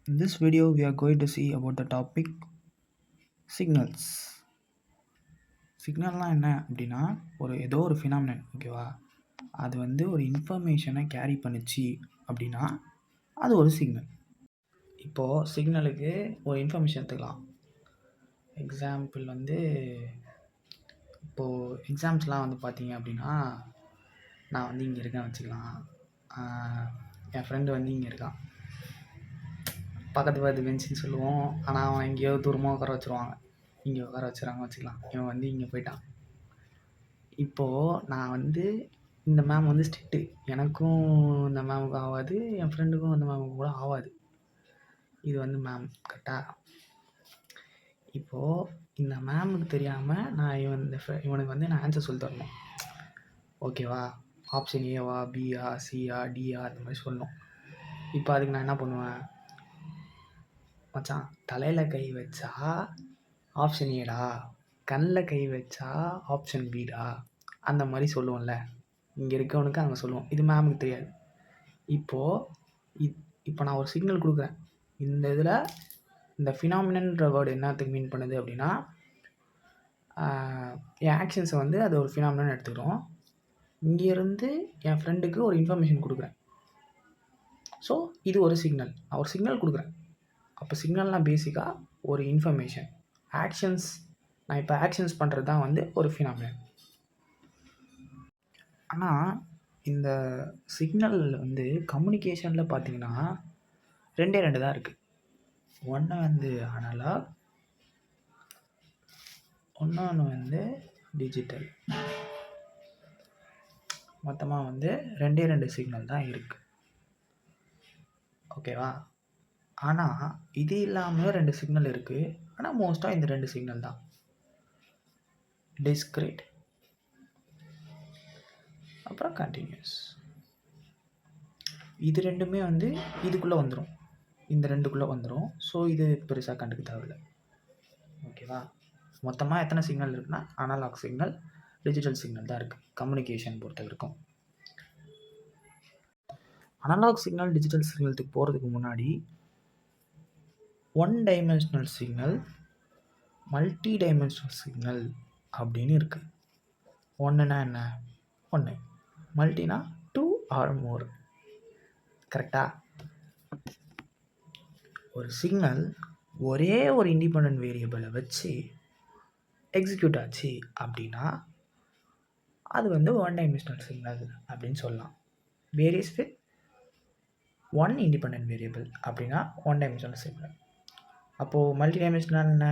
In this video, we are going to see about the topic signals. சிக்னல்லாம் என்ன அப்படின்னா ஏதோ ஒரு ஃபினாமினன், ஓகேவா? அது ஒரு இன்ஃபர்மேஷனை கேரி பண்ணுச்சு அப்படின்னா அது ஒரு சிக்னல். இப்போது சிக்னலுக்கு ஒரு இன்ஃபர்மேஷன் எடுத்துக்கலாம். எக்ஸாம்பிள் இப்போது எக்ஸாம்ஸ்லாம் பார்த்தீங்க அப்படின்னா, நான் இங்கே இருக்கேன்னு வச்சுக்கலாம். என் ஃப்ரெண்டு இங்கே இருக்கான். பக்கத்து பெஞ்சுன்னு சொல்லுவோம். ஆனால் அவன் எங்கேயோ தூரமாக உட்கார வச்சுருவாங்க. இங்கே உட்கார வச்சுறாங்க வச்சுக்கலாம். இவன் இங்கே போயிட்டான். இப்போது நான் இந்த மேம் ஸ்ட்ரிக்ட்டு. எனக்கும் இந்த மேமுக்கு ஆகாது, என் ஃப்ரெண்டுக்கும் அந்த மேமுக்கு கூட ஆகாது. இது மேம் கரெக்டாக. இப்போது இந்த மேமுக்கு தெரியாமல் நான் இவனுக்கு நான் ஆன்சர் சொல்லி தரணும், ஓகேவா? ஆப்ஷன் ஏவா, பியா, சியா, டியா அந்த மாதிரி சொல்லணும். இப்போ அதுக்கு நான் என்ன பண்ணுவேன், மச்சான் தலையில் கை வச்சா ஆப்ஷன் ஏடா, கண்ணில் கை வச்சா ஆப்ஷன் பிடா, அந்த மாதிரி சொல்லுவோம்ல. இங்கே இருக்கவனுக்கு அங்கே சொல்லுவோம். இது மேமுக்கு தெரியாது. இப்போ நான் ஒரு சிக்னல் கொடுக்குறேன். இந்த இதில் இந்த ஃபினாமினன்ற வேர்டு என்னத்துக்கு மீன் பண்ணுது அப்படின்னா, என் ஆக்ஷன்ஸை அது ஒரு ஃபினாமினன் எடுத்துக்கிறோம். இங்கேருந்து என் ஃப்ரெண்டுக்கு ஒரு இன்ஃபர்மேஷன் கொடுக்குறேன். ஸோ இது ஒரு சிக்னல். நான் ஒரு சிக்னல் கொடுக்குறேன். அப்போ சிக்னல்னால் பேசிக்காக ஒரு இன்ஃபர்மேஷன். ஆக்ஷன்ஸ், நான் இப்போ ஆக்ஷன்ஸ் பண்ணுறது தான் ஒரு ஃபினாமினன். ஆனால் இந்த சிக்னல் கம்யூனிகேஷனில் பார்த்தீங்கன்னா ரெண்டே தான் இருக்குது. ஒன்று அனலாக், இன்னொன்று டிஜிட்டல். மொத்தமாக ரெண்டே சிக்னல் தான் இருக்குது, ஓகேவா? ஆனால் இது இல்லாமல் 2 சிக்னல் இருக்குது. ஆனால் மோஸ்ட்டாக இந்த 2 சிக்னல் தான். டிஸ்க்ரீட் அப்புறம் கண்டினியூஸ். இது ரெண்டுமே இதுக்குள்ளே வந்துடும், இந்த ரெண்டுக்குள்ளே வந்துடும். ஸோ இது பெருசாக கண்டுக்க தேவையில்லை, ஓகேவா? மொத்தமாக எத்தனை சிக்னல் இருக்குன்னா அனலாக் சிக்னல், டிஜிட்டல் சிக்னல் தான் இருக்குது கம்யூனிகேஷன் பொறுத்த வரைக்கும். அனலாக் சிக்னல் டிஜிட்டல் சிக்னலுக்கு போகிறதுக்கு முன்னாடி one dimensional signal, multi dimensional signal அப்படின்னு இருக்குது. ஒன்றுனா என்ன? ஒன்று. மல்டினா 2 or more, கரெக்டாக? ஒரு சிக்னல் ஒரே ஒரு இண்டிபெண்டன்ட் வேரியபிளை வச்சு எக்ஸிக்யூட் ஆச்சு அப்படின்னா அது ஒன் டைமென்ஷனல் சிக்னல் அப்படின்னு சொல்லலாம். Various with one independent variable அப்படின்னா ஒன் டைமென்ஷனல் சிக்னல். அப்போது மல்டி டைமென்ஷனல் என்ன?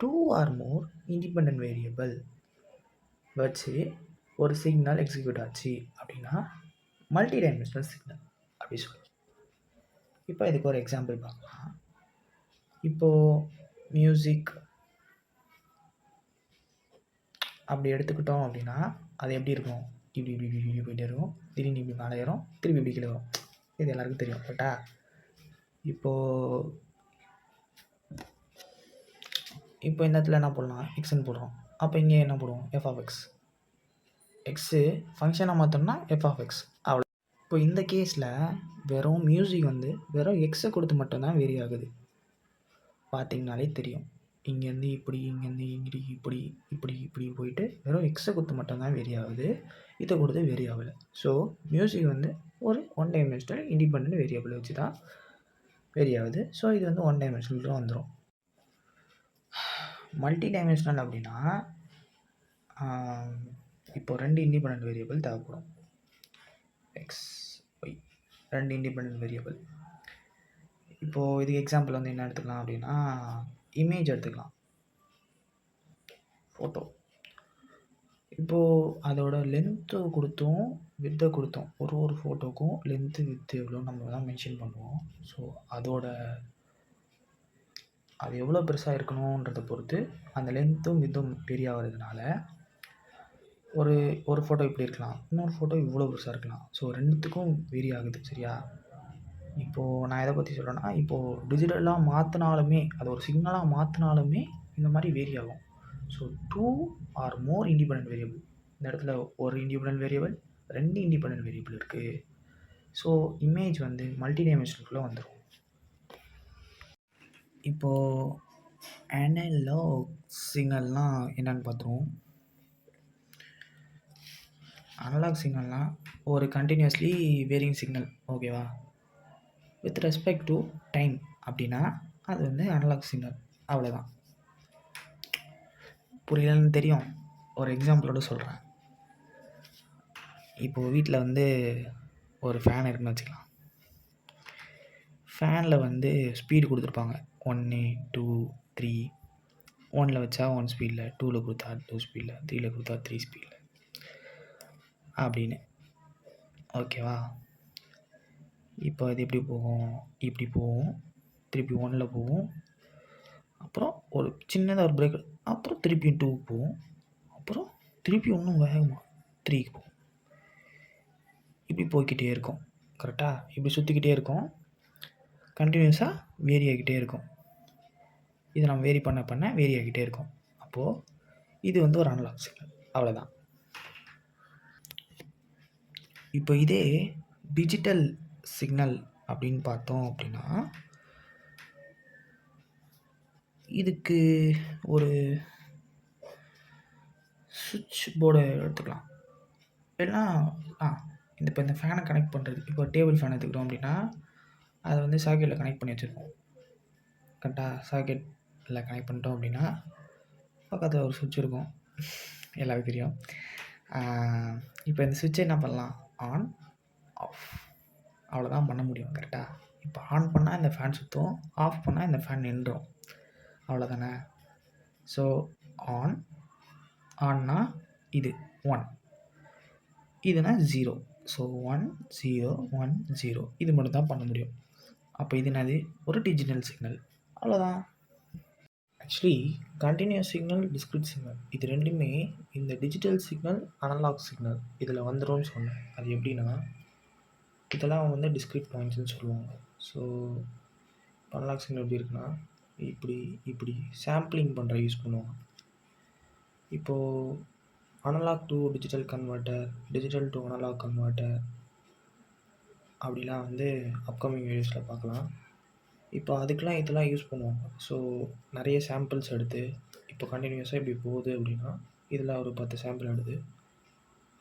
2 or more இண்டிபெண்டன்ட் வேரியபிள் வச்சு ஒரு சிக்னல் எக்ஸிக்யூட் ஆச்சு அப்படின்னா மல்டி டைமென்ஷனல் சிக்னல் அப்படி சொல்லலாம். இப்போ இதுக்கு ஒரு எக்ஸாம்பிள் பார்க்கலாம். இப்போது மியூசிக் அப்படி எடுத்துக்கிட்டோம் அப்படின்னா அது எப்படி இருக்கும்? இப்படி இப்படி இப்படி இப்படி போயிட்டே இருக்கும். திடீர்னு இப்படி மேலே ஏறும், திருப்பி இப்படி கீழே வரும். இது எல்லாருக்கும் தெரியும், கரெக்டா? இப்போ இந்த இடத்துல என்ன போடலாம்? எக்ஸ்ன்னு போடுறோம். அப்போ இங்கே என்ன போடுவோம்? F of X. எக்ஸு ஃபங்க்ஷனாக மாற்றோம்னா எஃப் ஆஃப் எக்ஸ், அவ்வளோ. இப்போ இந்த கேஸில் வெறும் மியூசிக் வெறும் எக்ஸை கொடுத்து மட்டும்தான் வேரி ஆகுது. பார்த்தீங்கனாலே தெரியும். இங்கேருந்து இப்படி, இங்கேருந்து இங்கிட்டு இப்படி இப்படி இப்படி போயிட்டு வெறும் எக்ஸை கொடுத்து மட்டும்தான் வேரி ஆகுது. இதை கொடுத்து வேரி ஆகலை. ஸோ மியூசிக் ஒரு ஒன் டைமென்ஷனல் இண்டிபெண்டன்ட் வேரியபிள் வச்சு தான் வேரி ஆகுது. ஸோ இது ஒன் டைமென்ஷனல் வந்துடும். மல்டி டைமென்ஷனல் அப்படின்னா இப்போ 2 இண்டிபெண்டன்ட் வேரியபிள் தேவைப்படும். X, Y, 2 independent variable. இப்போது இதுக்கு எக்ஸாம்பிள் என்ன எடுத்துக்கலாம் அப்படின்னா, இமேஜ் எடுத்துக்கலாம், ஃபோட்டோ. இப்போது அதோட லென்த்து கொடுத்தோம், வித்தை கொடுத்தோம். ஒரு ஃபோட்டோக்கும் லென்த்து வித்து எவ்வளோ நம்ம தான் மென்ஷன் பண்ணுவோம். ஸோ அது எவ்வளோ பெருசாக இருக்கணுன்றதை பொறுத்து அந்த லென்த்தும் வித்தும் பெரிய ஆகிறதுனால ஒரு ஃபோட்டோ இப்படி இருக்கலாம், இன்னொரு ஃபோட்டோ இவ்வளோ பெருசாக இருக்கலாம். ஸோ ரெண்டுத்துக்கும் வேரி ஆகுது, சரியா? இப்போது நான் எதை பற்றி சொல்கிறேன்னா, இப்போது டிஜிட்டலாக மாற்றினாலுமே, அது ஒரு சிக்னலாக மாற்றினாலுமே இந்த மாதிரி வேரி ஆகும். So 2 or more independent variable. இந்த இடத்துல ஒரு இண்டிபெண்டன்ட் வேரியபிள், 2 இண்டிபெண்டன்ட் வேரியபிள் இருக்குது. ஸோ இமேஜ் மல்டி டைமென்ஷனுக்குள்ளே வந்துடும். இப்போது அனலாக் சிக்னல்னால் என்னென்னு பார்த்துருவோம். அனலாக் சிக்னல்னால் ஒரு கண்டினியூஸ்லி வேரியிங் சிக்னல், ஓகேவா? வித் ரெஸ்பெக்ட் டு டைம் அப்படின்னா அது வந்து அனலாக் சிக்னல், அவ்வளோதான். புரியலன்னு தெரியும். ஒரு எக்ஸாம்பிளோடு சொல்கிறேன். இப்போது வீட்டில் வந்து ஒரு ஃபேன் இருக்குன்னு வச்சுக்கலாம். ஃபேனில் வந்து ஸ்பீடு கொடுத்துருப்பாங்க 1, 2, 3. 1ல் வச்சா 1 ஸ்பீடில், 2ல் கொடுத்தா 2 ஸ்பீடில், 3ல் கொடுத்தா 3 ஸ்பீடில் அப்படின்னு, ஓகேவா? இப்போ அது எப்படி போகும்? இப்படி போகும், திருப்பி 1ல் போகும், அப்புறம் ஒரு சின்னதாக ஒரு பிரேக், அப்புறம் திருப்பியும் 2க்கு போகும், அப்புறம் திருப்பி இன்னும் வேகமாக 3க்கு போகும். இப்படி போய்கிட்டே இருக்கும். கரெக்டாக? இப்படி சுற்றிக்கிட்டே இருக்கும், கண்டினியூஸாக வேரி ஆகிக்கிட்டே இருக்கும். இதை நம்ம வேரி பண்ண பண்ண வேரி ஆகிக்கிட்டே இருக்கும். அப்போது இது வந்து ஒரு அனலாக் சிக்னல், அவ்வளோதான். இப்போ இதே டிஜிட்டல் சிக்னல் அப்படின்னு பார்த்தோம் அப்படின்னா, இதுக்கு ஒரு சுவிட்ச் போர்டை எடுத்துக்கலாம். இல்லைனா இப்போ இந்த ஃபேனை கனெக்ட் பண்ணுறது, இப்போ டேபிள் ஃபேன் எடுத்துக்கிட்டோம் அப்படின்னா அதை வந்து சாக்கெட்டில் கனெக்ட் பண்ணி வச்சுருப்போம். கரெக்டாக? சாக்கெட்டில் கனெக்ட் பண்ணிட்டோம் அப்படின்னா பக்கத்தில் ஒரு சுவிட்ச் இருக்கும், எல்லாருக்கும் தெரியும். இப்போ இந்த சுவிட்சை என்ன பண்ணலாம்? ஆன், ஆஃப், அவ்வளோதான் பண்ண முடியும். கரெக்டாக? இப்போ ஆன் பண்ணால் இந்த ஃபேன் சுற்றும், ஆஃப் பண்ணால் இந்த ஃபேன் நின்றுடும், அவ்வளோதானே? ஸோ ஆன்னா இது 1, இதுனா 0. ஸோ 1, 0, 1, 0 இது மட்டும் தான் பண்ண முடியும். அப்போ இது என்னது? ஒரு டிஜிட்டல் சிக்னல், அவ்வளோதான். Actually continuous signal, discrete signal இது ரெண்டுமே இந்த டிஜிட்டல் சிக்னல், அனலாக் சிக்னல் இதில் வந்துடும்னு சொன்னேன். அது எப்படின்னா, இதெல்லாம் வந்து டிஸ்க்ரீட் பாயிண்ட்ஸ்னு சொல்லுவாங்க. ஸோ அனலாக் சிக்னல் எப்படி இருக்குன்னா, இப்படி சாம்பிளிங் பண்ணுற யூஸ் பண்ணுவாங்க. இப்போது analog to digital converter, digital to analog converter அப்படிலாம் வந்து அப்கமிங் வீடியோஸில் பார்க்கலாம். இப்போ அதுக்கெலாம் இதெல்லாம் யூஸ் பண்ணுவாங்க. ஸோ நிறைய சாம்பிள்ஸ் எடுத்து, இப்போ கண்டினியூஸாக இப்படி போகுது அப்படின்னா இதில் ஒரு 10 சாம்பிள் எடுத்து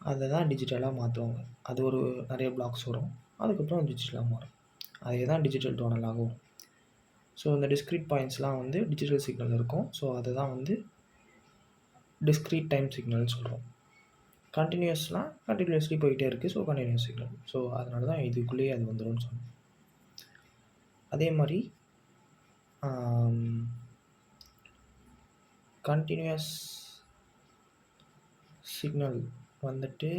அதை தான் டிஜிட்டலாக மாற்றுவாங்க. அது ஒரு நிறைய பிளாக்ஸ் வரும், அதுக்கப்புறம் டிஜிட்டலாக மாறும். அதே தான் டிஜிட்டல் டு அனலாக வரும். ஸோ இந்த டிஸ்க்ரீட் பாயிண்ட்ஸ்லாம் வந்து டிஜிட்டல் சிக்னல் இருக்கும். ஸோ அதை தான் வந்து டிஸ்க்ரீட் டைம் சிக்னல்னு சொல்கிறோம். கண்டினியூஸ்னால் கண்டினியூஸ்லி போயிட்டே இருக்குது, ஸோ கண்டினியூஸ் சிக்னல். ஸோ அதனால தான் இதுக்குள்ளேயே அது வந்துடும்னு சொன்னோம். அதே மாதிரி கண்டினியூஸ் சிக்னல் வந்துட்டு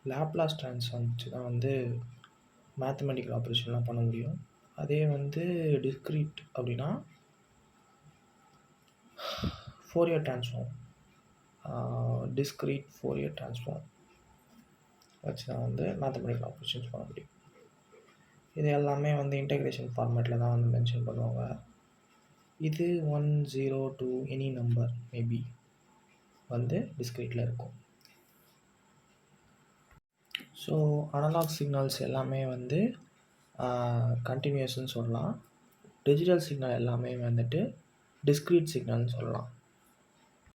லாப்லாஸ் ட்ரான்ஸ்ஃபார்ம் வச்சு தான் வந்து மேத்தமெட்டிக்கல் ஆப்ரேஷன்லாம் பண்ண முடியும். அதே வந்து டிஸ்க்ரீட் அப்படின்னா Fourier transform, discrete Fourier transform வச்சு தான் வந்து மேத்தமெட்டிக்கல் ஆப்ரேஷன்ஸ் பண்ண முடியும். இது எல்லாமே வந்து இன்டெக்ரேஷன் ஃபார்மேட்டில் தான் வந்து மென்ஷன் பண்ணுவாங்க. இது 1, 0, 2 எனி நம்பர் மேபி வந்து டிஸ்க்ரீட்டில் இருக்கும். ஸோ அனலாக் சிக்னல்ஸ் எல்லாமே வந்து கண்டினியூஸ்ன்னு சொல்லலாம். டிஜிட்டல் சிக்னல் எல்லாமே வந்துட்டு டிஸ்க்ரீட் சிக்னல்னு சொல்லலாம்.